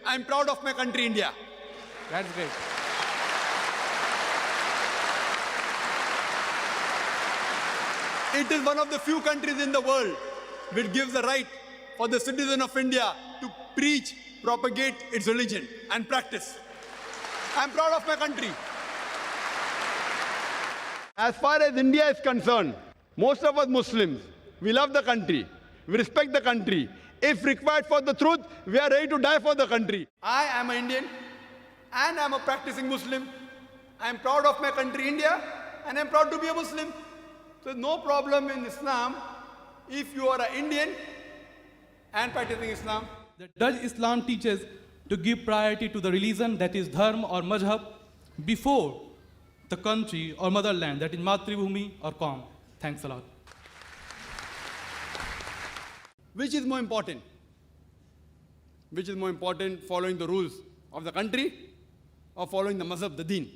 I'm proud of my country, India. That's great. It is one of the few countries in the world which gives the right for the citizen of India to preach, propagate its religion and practice. I'm proud of my country. As far as India is concerned, most of us Muslims, we love the country, we respect the country. If required for the truth, we are ready to die for the country. I am an Indian and I'm a practicing Muslim. I'm proud of my country, India, and I'm proud to be a Muslim. So no problem in Islam if you are an Indian and practicing Islam. The Dutch Islam teaches to give priority to the religion, that is dharma or mazhab, before the country or motherland, that is Matribhumi or Qaum. Thanks a lot. Which is more important? Which is more important, following the rules of the country or following the mazhab, the deen?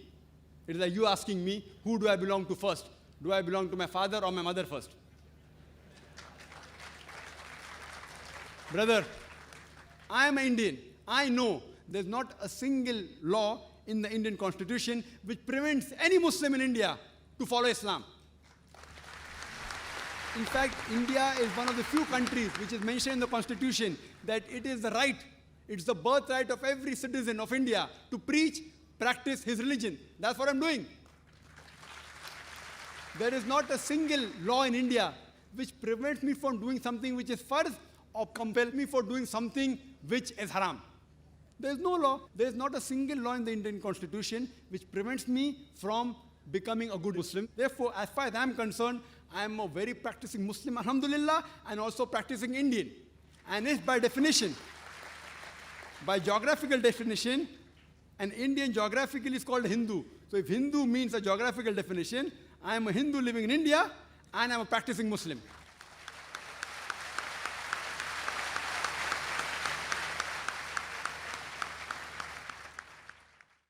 It is like you asking me, who do I belong to first? Do I belong to my father or my mother first? Brother, I am an Indian. I know there's not a single law in the Indian constitution which prevents any Muslim in India to follow Islam. In fact, India is one of the few countries which is mentioned in the constitution that it is the right, it's the birthright of every citizen of India to preach, practice his religion. That's what I'm doing. There is not a single law in India which prevents me from doing something which is farz or compels me for doing something which is haram. There is no law. There is not a single law in the Indian constitution which prevents me from becoming a good Muslim. Therefore, as far as I am concerned, I am a very practicing Muslim, alhamdulillah, and also practicing Indian. And if by definition, by geographical definition, an Indian geographically is called Hindu. So if Hindu means a geographical definition, I am a Hindu living in India and I am a practicing Muslim.